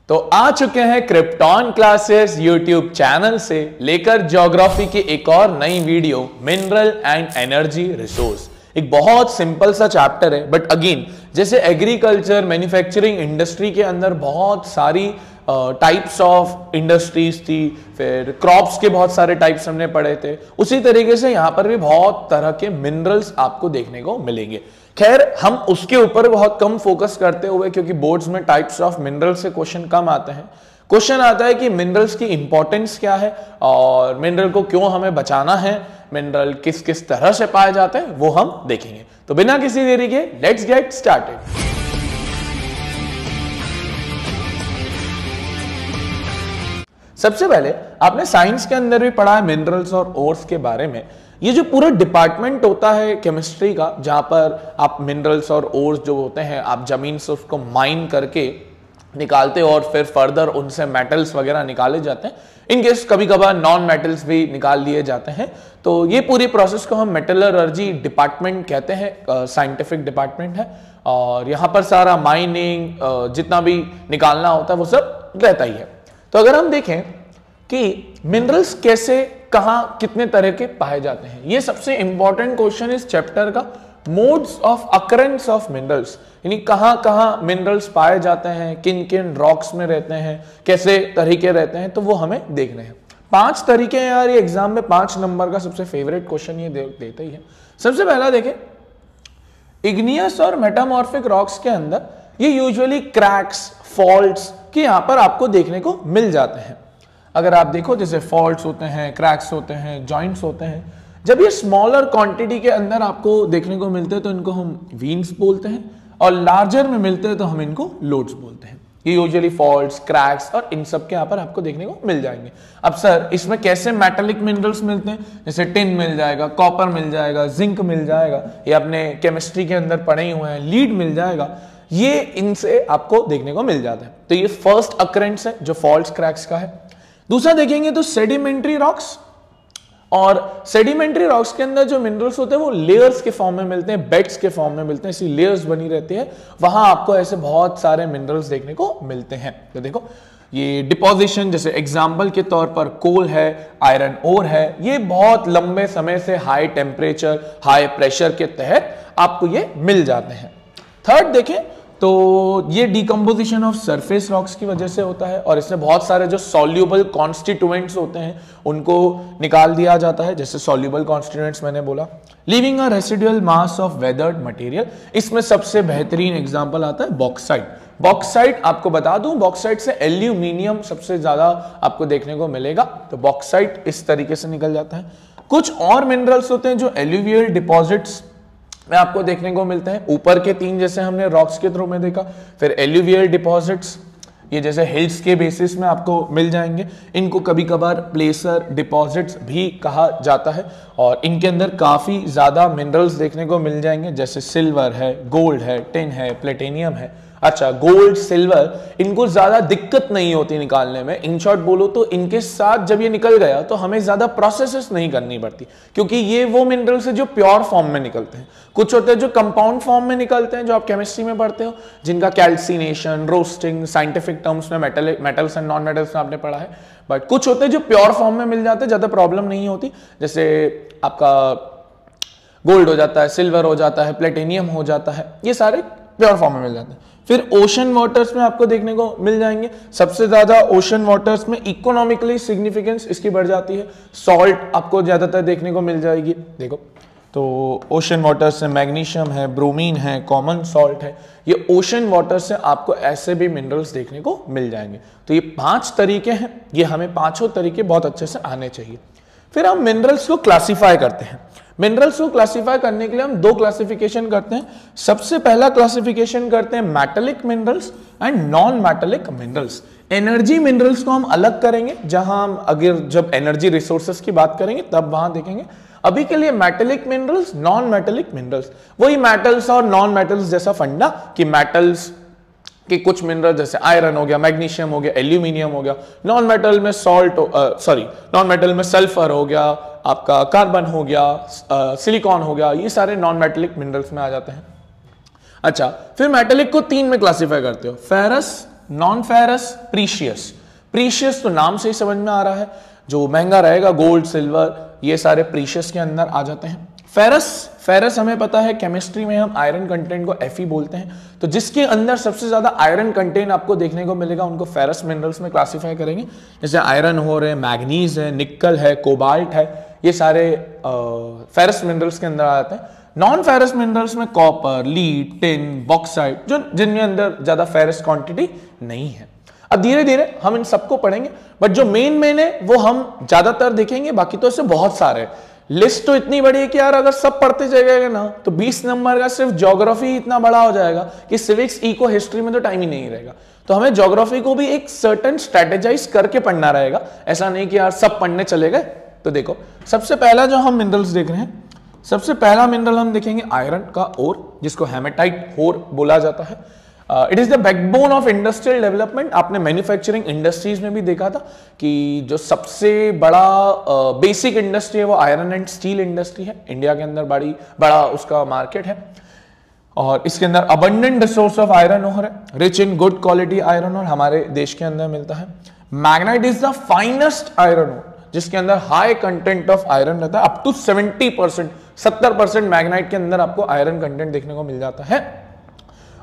तो आ चुके हैं क्रिप्टॉन क्लासेस यूट्यूब चैनल से लेकर ज्योग्राफी की एक और नई video, mineral and energy resource. एक बहुत सिंपल सा चैप्टर है, बट अगेन जैसे एग्रीकल्चर मैन्युफैक्चरिंग इंडस्ट्री के अंदर बहुत सारी टाइप्स ऑफ इंडस्ट्रीज थी, फिर क्रॉप्स के बहुत सारे टाइप्स हमने पढ़े थे, उसी तरीके से यहाँ पर भी बहुत तरह के मिनरल्स आपको देखने को मिलेंगे। खैर हम उसके ऊपर बहुत कम फोकस करते हुए, क्योंकि बोर्ड्स में टाइप्स ऑफ मिनरल्स से क्वेश्चन कम आते हैं। क्वेश्चन आता है कि मिनरल्स की इंपॉर्टेंस क्या है और मिनरल को क्यों हमें बचाना है, मिनरल किस किस तरह से पाए जाते हैं, वो हम देखेंगे। तो बिना किसी देरी के लेट्स गेट स्टार्टेड। सबसे पहले आपने साइंस के अंदर भी पढ़ा है मिनरल्स और ओर्स के बारे में। ये जो पूरा डिपार्टमेंट होता है केमिस्ट्री का, जहां पर आप मिनरल्स और ओर्स जो होते हैं आप जमीन से उसको माइन करके निकालते हो और फिर फर्दर उनसे मेटल्स वगैरह निकाले जाते हैं। इन केस कभी कभार नॉन मेटल्स भी निकाल लिए जाते हैं। तो ये पूरी प्रोसेस को हम मेटलर्जी डिपार्टमेंट कहते हैं, साइंटिफिक डिपार्टमेंट है। और यहाँ पर सारा माइनिंग जितना भी निकालना होता है वो सब रहता ही है। तो अगर हम देखें कि मिनरल्स कैसे, कहां, कितने तरह के पाए जाते हैं, ये सबसे इंपॉर्टेंट क्वेश्चन इस चैप्टर का। Modes of occurrence of minerals, यानी कहां कहां मिनरल्स पाए जाते हैं, किन किन रॉक्स में रहते हैं, कैसे तरीके रहते हैं, तो वो हमें देखने हैं। 5 तरीके हैं यार, ये एग्जाम में 5 नंबर का सबसे फेवरेट क्वेश्चन ये देता ही है। सबसे पहला देखें, इग्नियस और मेटामॉर्फिक रॉक्स के अंदर ये यूजुअली क्रैक्स, फॉल्ट्स कि यहां पर आपको देखने को मिल जाते हैं। अगर आप देखो जैसे फॉल्ट्स होते हैं, क्रैक्स होते हैं, जॉइंट्स होते हैं, जब ये स्मॉलर क्वांटिटी के अंदर आपको देखने को मिलते हैं तो इनको हम वीन्स बोलते हैं, और लार्जर में मिलते हैं तो हम इनको लोड्स बोलते हैं। ये यूजुअली फॉल्ट्स, क्रैक्स और इन सब के यहाँ पर आपको देखने को मिल जाएंगे। अब सर इसमें कैसे मेटालिक मिनरल्स मिलते हैं, जैसे टिन मिल जाएगा, कॉपर मिल जाएगा, जिंक मिल जाएगा, ये अपने केमिस्ट्री के अंदर पढ़े हुए हैं, लीड मिल जाएगा, ये इनसे आपको देखने को मिल जाता है। तो ये फर्स्ट अकरेंस है जो फॉल्ट्स, क्रैक्स का है। दूसरा देखेंगे तो सेडिमेंट्री रॉक्स, और सेडिमेंट्री रॉक्स के अंदर जो मिनरल्स होते हैं वो लेयर्स के फॉर्म में मिलते हैं, बेड्स के फॉर्म में मिलते हैं, ऐसी लेयर्स बनी रहती है, वहां आपको ऐसे बहुत सारे मिनरल्स देखने को मिलते हैं। तो देखो ये डिपोजिशन, जैसे एग्जांपल के तौर पर कोल है, आयरन ओर है, ये बहुत लंबे समय से हाई टेम्परेचर, हाई प्रेशर के तहत आपको ये मिल जाते हैं। थर्ड देखें तो ये डिकम्पोजिशन ऑफ सरफेस रॉक्स की वजह से होता है, और इसमें बहुत सारे जो सॉल्यूबल कॉन्स्टिट्यूएंट्स होते हैं उनको निकाल दिया जाता है, जैसे सॉल्यूबल कॉन्स्टिट्यूएंट्स मैंने बोला। Leaving a residual mass of weathered material, इसमें सबसे बेहतरीन एग्जांपल आता है बॉक्साइट। बॉक्साइट आपको बता दूं, बॉक्साइट से एल्यूमिनियम सबसे ज्यादा आपको देखने को मिलेगा, तो बॉक्साइट इस तरीके से निकल जाता है। कुछ और मिनरल्स होते हैं जो एल्यूवियल डिपॉजिट्स में आपको देखने को मिलते हैं। ऊपर के 3 जैसे हमने रॉक्स के थ्रू में देखा, फिर एल्यूवियल डिपॉजिट्स ये जैसे हिल्स के बेसिस में आपको मिल जाएंगे। इनको कभी कभार प्लेसर डिपॉजिट्स भी कहा जाता है, और इनके अंदर काफी ज्यादा मिनरल्स देखने को मिल जाएंगे, जैसे सिल्वर है, गोल्ड है, टिन है, प्लेटिनियम है। अच्छा, गोल्ड, सिल्वर, इनको ज्यादा दिक्कत नहीं होती निकालने में। इन शॉर्ट बोलो तो इनके साथ जब ये निकल गया तो हमें ज्यादा प्रोसेसेस नहीं करनी पड़ती, क्योंकि ये वो मिनरल्स है जो प्योर फॉर्म में निकलते हैं। कुछ होते हैं जो कंपाउंड फॉर्म में निकलते हैं, जो आप केमिस्ट्री में पढ़ते हो, जिनका कैल्सिनेशन, रोस्टिंग, साइंटिफिक टर्म्स में मेटल्स एंड नॉन मेटल्स में आपने पढ़ा है। बट कुछ होते हैं जो प्योर फॉर्म में मिल जाते हैं, ज्यादा प्रॉब्लम नहीं होती, जैसे आपका गोल्ड हो जाता है, सिल्वर हो जाता है, प्लेटिनियम हो जाता है, ये सारे प्योर फॉर्म में मिल जाते हैं। फिर ओशन वाटर्स में आपको देखने को मिल जाएंगे। सबसे ज्यादा ओशन वाटर्स में इकोनॉमिकली सिग्निफिकेंस इसकी बढ़ जाती है। सॉल्ट आपको ज्यादातर देखने को मिल जाएगी। देखो तो ओशन वाटर्स से मैग्नीशियम है, ब्रोमीन है, कॉमन सॉल्ट है, ये ओशन वाटर से आपको ऐसे भी मिनरल्स देखने को मिल जाएंगे। तो ये 5 तरीके हैं, ये हमें पांचों तरीके बहुत अच्छे से आने चाहिए। फिर हम मिनरल्स को क्लासिफाई करते हैं। मिनरल्स को क्लासिफाई करने के लिए हम 2 क्लासिफिकेशन करते हैं। सबसे पहला क्लासिफिकेशन करते हैं metallic minerals and non metallic minerals. Energy minerals को हम अलग करेंगे, जहां हम अगर जब एनर्जी रिसोर्सेस की बात करेंगे तब वहां देखेंगे। अभी के लिए metallic minerals, non metallic minerals, वही मेटल्स और नॉन मेटल्स जैसा फंडा कि मेटल्स कि कुछ मिनरल जैसे आयरन हो गया, मैग्नीशियम हो गया, एल्यूमिनियम हो गया, नॉन मेटल में नॉन मेटल में सल्फर हो गया, आपका कार्बन हो गया, सिलिकॉन हो गया, ये सारे नॉन मेटलिक मिनरल्स में आ जाते हैं। अच्छा, फिर मेटालिक को 3 में क्लासिफाई करते हो, ferrous, non ferrous precious. Precious तो नाम से ही समझ में आ रहा है, जो महंगा रहेगा, गोल्ड सिल्वर ये सारे प्रीशियस के अंदर आ जाते हैं। फेरस, फेरस हमें पता है केमिस्ट्री में हम आयरन कंटेंट को Fe बोलते हैं, तो जिसके अंदर सबसे ज्यादा आयरन कंटेंट आपको देखने को मिलेगा उनको फेरस मिनरल्स में क्लासिफाई करेंगे। जैसे आयरन हो रहे, मैग्नीज है, निकल है, कोबाल्ट है, ये सारे फेरस मिनरल्स के अंदर आ जाते हैं। नॉन फेरस मिनरल्स में कॉपर, लीड, टिन, बॉक्साइट, जो जिनमें अंदर ज्यादा फेरस क्वांटिटी नहीं है। अब धीरे धीरे हम इन सबको पढ़ेंगे, बट जो मेन है वो हम ज्यादातर देखेंगे, बाकी तो इससे बहुत सारे। लिस्ट तो इतनी बड़ी है कि यार अगर सब पढ़ते जाएगा ना तो 20 नंबर का सिर्फ ज्योग्राफी इतना बड़ा हो जाएगा कि सिविक्स, इको, हिस्ट्री में तो टाइम ही नहीं रहेगा। तो हमें ज्योग्राफी को भी एक सर्टेन स्ट्रेटेजाइज करके पढ़ना रहेगा, ऐसा नहीं कि यार सब पढ़ने चले गए। तो देखो, सबसे पहला जो हम मिनरल्स देख रहे हैं, सबसे पहला मिनरल हम देखेंगे आयरन का ओर, जिसको हेमेटाइट ओर बोला जाता है। It is the backbone of industrial development. आपने मैन्युफैक्चरिंग इंडस्ट्रीज में भी देखा था कि जो सबसे बड़ा बेसिक इंडस्ट्री है वो आयरन एंड स्टील इंडस्ट्री है। इंडिया के अंदर बड़ा उसका मार्केट है, और इसके अंदर abundant resource of iron ore है, rich in good quality iron ore हमारे देश के अंदर मिलता है। Magnet is the finest iron ore, जिसके अंदर हाई कंटेंट ऑफ आयरन रहता है, अप टू 70%, 70% मैग्नेट के अंदर आपको आयरन कंटेंट देखने को मिल जाता है।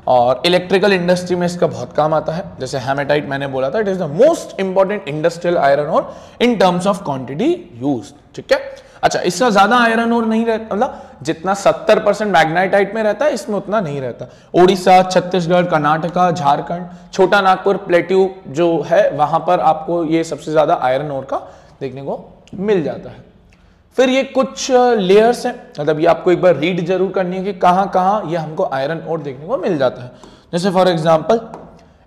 और इलेक्ट्रिकल इंडस्ट्री में इसका बहुत काम आता है, जैसे हेमेटाइट मैंने बोला था, it is the most important industrial iron ore in terms of quantity used. ठीक है, अच्छा, इसका ज्यादा आयरन ओर नहीं रहता, मतलब जितना 70% मैग्नेटाइट में रहता है इसमें उतना नहीं रहता। ओडिशा, छत्तीसगढ़, कर्नाटका, झारखंड, छोटा नागपुर प्लेट्यू जो है वहां पर आपको ये सबसे ज्यादा आयरन ओर का देखने को मिल जाता है। फिर ये कुछ लेयर्स हैं, मतलब ये आपको एक बार रीड जरूर करनी है कि कहां कहां ये हमको आयरन ओर देखने को मिल जाता है। जैसे फॉर एग्जांपल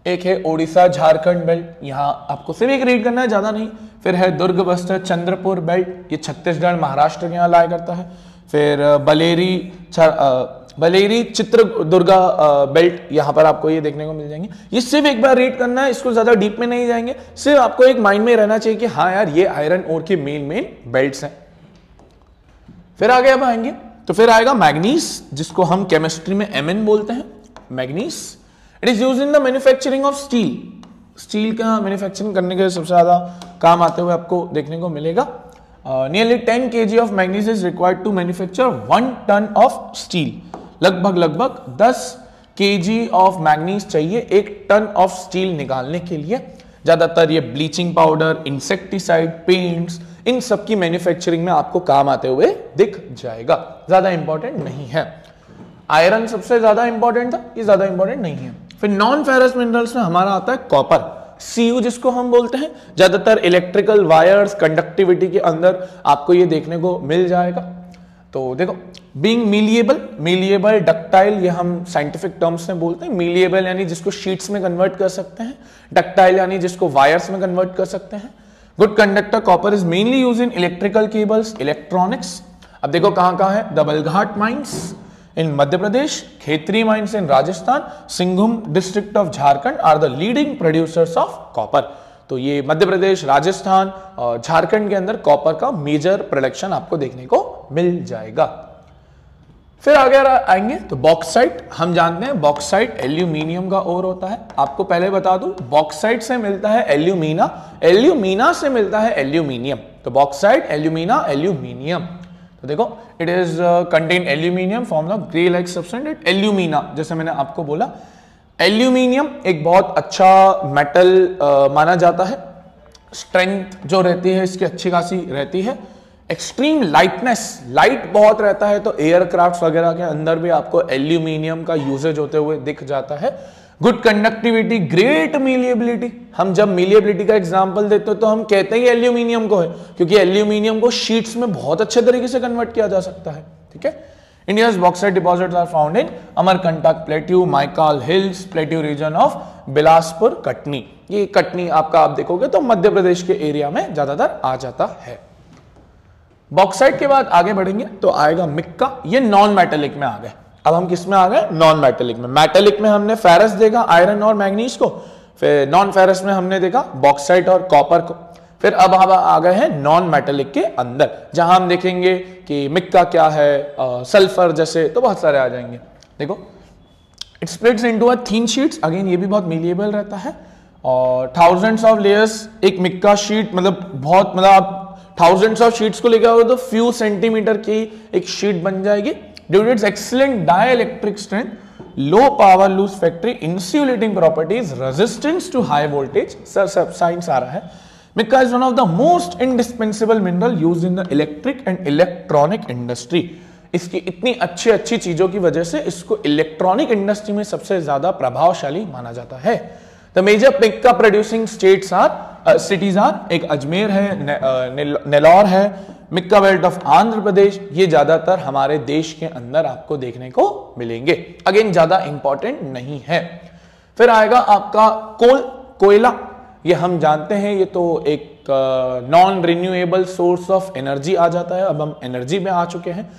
एक है ओडिशा झारखंड बेल्ट, यहाँ आपको सिर्फ एक रीड करना है, ज्यादा नहीं। फिर है दुर्ग बस्तर चंद्रपुर बेल्ट, ये छत्तीसगढ़ महाराष्ट्र के यहाँ लाया करता है। फिर बलेरी चित्रदुर्गा बेल्ट, यहाँ पर आपको ये देखने को मिल जाएंगे। ये सिर्फ एक बार रीड करना है, इसको ज्यादा डीप में नहीं जाएंगे, सिर्फ आपको एक माइंड में रहना चाहिए कि हाँ यार ये आयरन ओर के मेन बेल्ट्स हैं। फिर आगे अब आएंगे तो फिर आएगा मैग्नीज, जिसको हम केमिस्ट्री में Mn बोलते हैं, manganese. It is used in the manufacturing of steel. Steel का मैन्युफैक्चरिंग करने के सबसे ज्यादा काम आते हुए आपको देखने को मिलेगा। Nearly 10 kg of manganese is required to manufacture 1 tonne of steel. लगभग 10 kg ऑफ मैग्नीज चाहिए 1 टन ऑफ स्टील निकालने के लिए। ज्यादातर ये ब्लीचिंग पाउडर, इंसेक्टिसाइड, पेंट्स, इन सब की मैन्युफैक्चरिंग में आपको काम आते हुए दिख जाएगा, ज्यादा इंपॉर्टेंट नहीं है। आयरन सबसे ज्यादा इंपॉर्टेंट था, ये ज्यादा इंपॉर्टेंट नहीं है। फिर नॉन फेरस मिनरल्स में हमारा आता है कॉपर, Cu जिसको हम बोलते हैं। ज्यादातर इलेक्ट्रिकल वायर्स, कंडक्टिविटी के अंदर आपको ये देखने को मिल जाएगा। तो देखो, बीइंग मीलिएबल, डक्टाइल, ये हम साइंटिफिक टर्म्स में बोलते हैं। मीलिएबल यानी जिसको शीट्स में कन्वर्ट कर सकते हैं, डक्टाइल यानी जिसको वायर्स में कन्वर्ट कर सकते हैं। Good conductor copper is mainly use in electrical cables, electronics. अब देखो कहां कहां है, Dabalghat mines in Madhya Pradesh, Khetri mines in Rajasthan, Singhbhum district of Jharkhand are the leading producers of copper. तो ये मध्य प्रदेश, राजस्थान और झारखंड के अंदर कॉपर का मेजर प्रोडक्शन आपको देखने को मिल जाएगा। फिर आगे आएंगे तो बॉक्साइट, हम जानते हैं बॉक्साइट एल्यूमिनियम का ओर होता है। आपको पहले बता दूं, बॉक्साइट से मिलता है एल्यूमिना, एल्यूमिना से मिलता है एल्यूमिनियम। तो बॉक्साइट, एल्यूमिना, एल्यूमिनियम। तो देखो, it is contain aluminium form of grey like substance, alumina, जैसे मैंने आपको बोला। एल्यूमिनियम एक बहुत अच्छा मेटल माना जाता है। स्ट्रेंथ जो रहती है इसकी अच्छी खासी रहती है। एक्सट्रीम लाइटनेस, लाइट बहुत रहता है, तो एयरक्राफ्ट वगैरह के अंदर भी आपको एल्यूमिनियम का यूजेज होते हुए दिख जाता है। Good conductivity, great malleability. हम जब मीलिएबिलिटी का एग्जांपल देते हैं तो हम कहते हैं एल्यूमिनियम को है, क्योंकि एल्यूमिनियम को शीट्स में बहुत अच्छे तरीके से कन्वर्ट किया जा सकता है। ठीक है, India's bauxite deposits are found in Amarkantak Plateau, Maikal Hills, Plateau region of Bilaspur, Katni. ये कटनी आपका आप देखोगे तो मध्य प्रदेश के एरिया में ज्यादातर आ जाता है। बॉक्साइट के बाद आगे बढ़ेंगे तो आएगा मिक्का, ये नॉन मेटेलिक में आ गए। अब हम किस में आ गए, नॉन मेटेलिक में। मेटेलिक में हमने फेरस देखा, आयरन और मैग्नीज को, फिर नॉन फेरस में हमने देखा बॉक्साइट और कॉपर को। फिर अब हम आ गए हैं नॉन मेटेलिक के अंदर, जहां हम देखेंगे कि मिक्का क्या है, सल्फर जैसे, तो बहुत सारे आ जाएंगे। देखो, it splits into a thin sheets, again ये भी बहुत मेलिएबल रहता है, और थाउजेंड्स ऑफ लेयर्स, एक मिक्का शीट मतलब बहुत, मतलब आप थाउजेंड्स ऑफ शीट्स को लेकर आओगे तो फ्यू सेंटीमीटर की एक शीट बन जाएगी। Due to its excellent dielectric strength, low power loss factor, insulating properties, resistance to high voltage, सब साइंस आ रहा है। Mica is one of the most indispensable mineral used in the electric and electronic industry. इसकी इतनी अच्छी अच्छी चीजों की वजह से इसको इलेक्ट्रॉनिक इंडस्ट्री में सबसे ज्यादा प्रभावशाली माना जाता है। The major mica producing states are cities are, एक अजमेर है, नेल्लौर है, mica belt of Andhra Pradesh, ये ज्यादातर हमारे देश के अंदर आपको देखने को मिलेंगे। अगेन ज्यादा इंपॉर्टेंट नहीं है। फिर आएगा आपका कोयला, ये हम जानते हैं ये तो एक non renewable source of energy आ जाता है। अब हम एनर्जी में आ चुके हैं।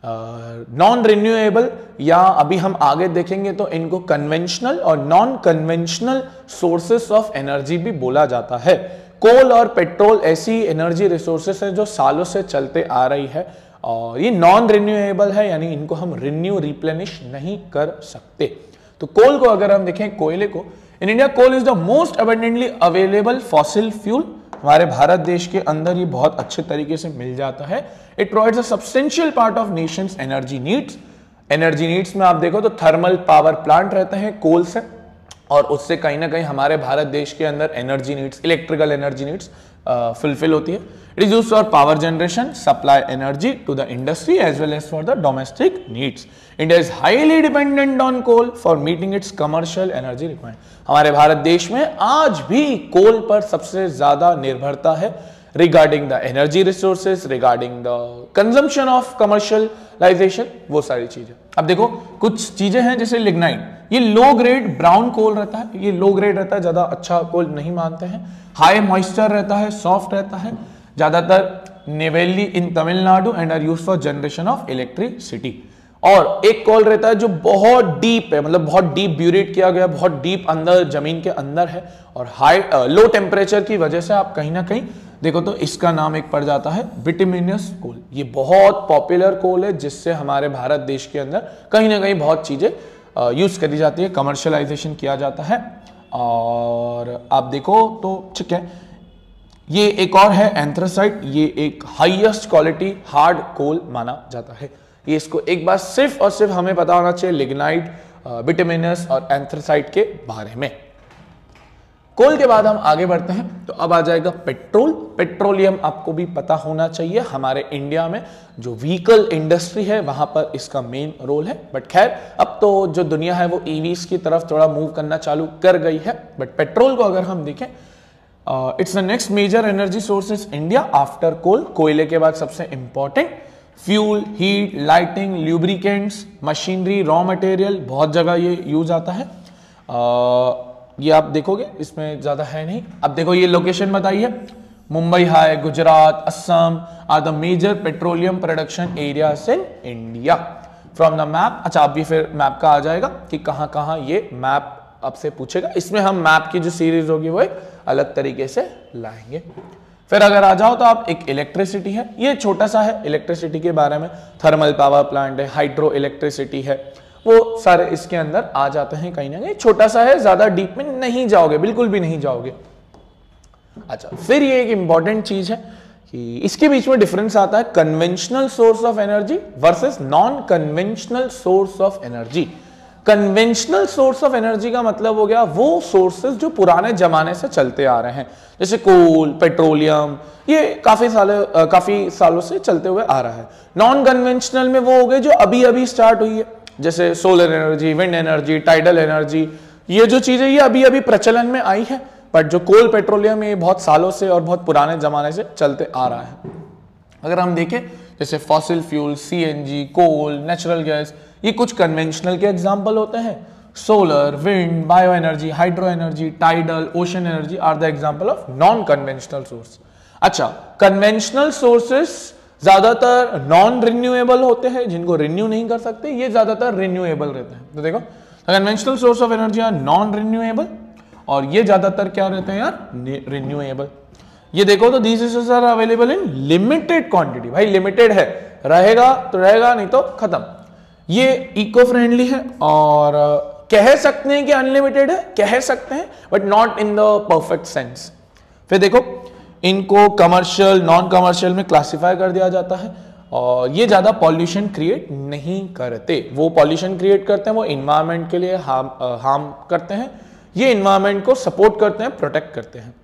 नॉन रिन्यूएबल, या अभी हम आगे देखेंगे तो इनको कन्वेंशनल और non conventional sources of energy भी बोला जाता है। कोल और पेट्रोल ऐसी एनर्जी रिसोर्सेस है जो सालों से चलते आ रही है, और ये नॉन रिन्यूएबल है, यानी इनको हम रिन्यू रिप्लेनिश नहीं कर सकते। तो कोल को अगर हम देखें, कोयले को, in India coal is the most abundantly available fossil fuel. हमारे भारत देश के अंदर ये बहुत अच्छे तरीके से मिल जाता है। It provides a substantial part of Nations energy needs. Energy needs में आप देखो तो थर्मल पावर प्लांट रहते हैं कोल से, और उससे कहीं ना कहीं हमारे भारत देश के अंदर energy needs, electrical energy needs fulfil होती है। It is used for power generation, supply energy to the industry as well as for the domestic needs. India is highly dependent on coal for meeting its commercial energy requirement. हमारे भारत देश में आज भी कोल पर सबसे ज्यादा निर्भरता है regarding the energy resources, regarding the consumption of commercialisation, वो सारी चीजें। अब देखो कुछ चीजें हैं जैसे लिग्नाइट, ये लो ग्रेड ब्राउन कोल रहता है, ये लो ग्रेड रहता है, ज्यादा अच्छा कोल नहीं मानते हैं। हाई मॉइस्चर रहता है, सॉफ्ट रहता है, ज्यादातर Neyveli in Tamil Nadu and are used for generation of electricity. और एक कोल रहता है जो बहुत डीप है, मतलब बहुत डीप ब्यूरेट किया गया, बहुत डीप अंदर जमीन के अंदर है, और हाई लो टेम्परेचर की वजह से आप कहीं ना कहीं देखो तो इसका नाम एक पड़ जाता है बिटुमिनस कोल। ये बहुत पॉपुलर कोल है जिससे हमारे भारत देश के अंदर कहीं ना कहीं बहुत चीजें यूज करी जाती है, कमर्शियलाइजेशन किया जाता है। और आप देखो तो ठीक है, ये एक और है एंथ्रासाइट, ये एक हाईएस्ट क्वालिटी हार्ड कोल माना जाता है। ये इसको एक बार सिर्फ और सिर्फ हमें पता होना चाहिए लिग्नाइट, बिटुमिनस और एंथ्रासाइट के बारे में। कोल के बाद हम आगे बढ़ते हैं तो अब आ जाएगा पेट्रोल। पेट्रोलियम आपको भी पता होना चाहिए, हमारे इंडिया में जो व्हीकल इंडस्ट्री है वहां पर इसका मेन रोल है। बट खैर अब तो जो दुनिया है वो ईवीज की तरफ थोड़ा मूव करना चालू कर गई है। बट पेट्रोल को अगर हम देखें, it's the next major energy sources India after coal. कोयले के बाद सबसे important fuel, heat, lighting, lubricants, machinery, raw material, बहुत जगह ये यूज आता है। ये आप देखोगे इसमें ज्यादा है नहीं। अब देखो ये लोकेशन बताइए, Mumbai high, Gujarat, Assam are the major petroleum production areas in India from the map. अच्छा अभी फिर मैप का आ जाएगा कि कहाँ कहाँ ये मैप आपसे पूछेगा। इसमें हम मैप की जो सीरीज होगी वो एक अलग तरीके से लाएंगे। फिर अगर आ जाओ तो आप एक इलेक्ट्रिसिटी है, ये छोटा सा है इलेक्ट्रिसिटी के बारे में, थर्मल पावर प्लांट है, हाइड्रो इलेक्ट्रिसिटी है, वो सारे इसके अंदर आ जाते हैं। कहीं ना कहीं छोटा सा है, ज्यादा डीप में नहीं जाओगे, बिल्कुल भी नहीं जाओगे। अच्छा फिर ये एक इंपॉर्टेंट चीज है कि इसके बीच में डिफरेंस आता है conventional source of energy versus non conventional source of energy. Conventional source of energy का मतलब हो गया वो सोर्सेज जो पुराने जमाने से चलते आ रहे हैं, जैसे कोल, पेट्रोलियम, ये काफी सालों से चलते हुए आ रहा है। नॉन कन्वेंशनल में वो हो गए जो अभी अभी स्टार्ट हुई है, जैसे solar energy, wind energy, tidal energy, ये जो चीजें ये अभी अभी प्रचलन में आई है। बट जो कोल, पेट्रोलियम, ये बहुत सालों से और बहुत पुराने जमाने से चलते आ रहा है। अगर हम देखें जैसे fossil fuel, CNG, coal, natural gas, ये कुछ कन्वेंशनल के एग्जाम्पल होते हैं। Solar, wind, bio energy, hydro energy, tidal, ocean energy are the example of non conventional source. अच्छा कन्वेंशनल सोर्सेस ज्यादातर नॉन रिन्यूएबल होते हैं, जिनको रिन्यू नहीं कर सकते, ये ज्यादातर रिन्यूएबल रहते हैं। तो देखो conventional source of energy are non renewable और ये ज्यादातर क्या रहते हैं यार, रिन्यूएबल। ये देखो तो these resources are available in limited quantity, भाई लिमिटेड है, रहेगा तो रहेगा नहीं तो खत्म। ये इको फ्रेंडली है और कह सकते हैं कि अनलिमिटेड है, कह सकते हैं, but not in the perfect sense. फिर देखो इनको कमर्शियल नॉन कमर्शियल में क्लासिफाई कर दिया जाता है और ये ज्यादा पॉल्यूशन क्रिएट नहीं करते। वो पॉल्यूशन क्रिएट करते हैं वो इन्वायरमेंट के लिए हार्म करते हैं, ये इन्वायरमेंट को सपोर्ट करते हैं, प्रोटेक्ट करते हैं।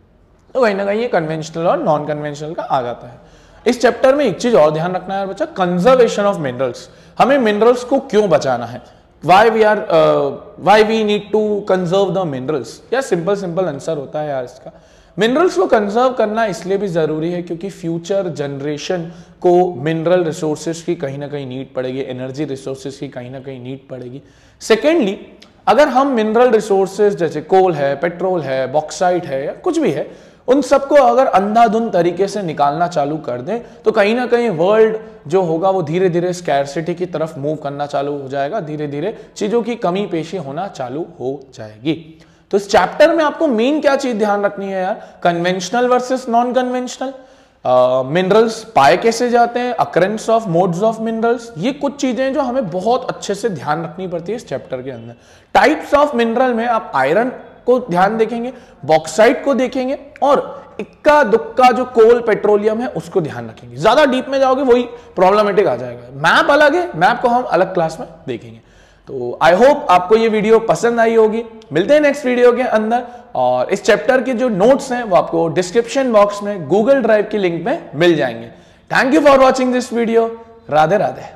तो कहीं ना कहीं ये कन्वेंशनल और नॉन कन्वेंशनल का आ जाता है। इस चैप्टर में एक चीज और ध्यान रखना है बच्चा, कंजर्वेशन ऑफ मिनरल्स। हमें मिनरल्स को क्यों बचाना है, why we need to conserve the minerals? यार सिंपल आंसर होता है यार इसका। मिनरल्स को कंजर्व करना इसलिए भी जरूरी है क्योंकि फ्यूचर जनरेशन को मिनरल रिसोर्सेज की कहीं ना कहीं नीड पड़ेगी, एनर्जी रिसोर्सेज की कहीं ना कहीं नीड पड़ेगी। सेकेंडली, अगर हम मिनरल रिसोर्सेज जैसे कोल है, पेट्रोल है, बॉक्साइट है या कुछ भी है, उन सबको अगर अंधाधुंध तरीके से निकालना चालू कर दें तो कहीं ना कहीं वर्ल्ड जो होगा वो धीरे धीरे स्कैरसिटी की तरफ मूव करना चालू हो जाएगा, धीरे धीरे चीजों की कमी पेशी होना चालू हो जाएगी। तो इस चैप्टर में आपको मेन क्या चीज ध्यान रखनी है यार, conventional versus non conventional, minerals पाए कैसे जाते हैं, occurrence of modes of minerals, ये कुछ चीजें जो हमें बहुत अच्छे से ध्यान रखनी पड़ती है इस चैप्टर के अंदर। टाइप्स ऑफ मिनरल में आप आयरन को ध्यान देखेंगे, बॉक्साइट को देखेंगे और इक्का दुक्का जो कोल पेट्रोलियम है उसको ध्यान रखेंगे। ज्यादा डीप में जाओगे वही प्रॉब्लमेटिक आ जाएगा। मैप अलग है, मैप को हम अलग क्लास में देखेंगे। तो आई होप आपको ये वीडियो पसंद आई होगी। मिलते हैं नेक्स्ट वीडियो के अंदर और इस चैप्टर के जो नोट्स हैं वो आपको डिस्क्रिप्शन बॉक्स में गूगल ड्राइव की लिंक में मिल जाएंगे। Thank you for watching this video. Radhe Radhe.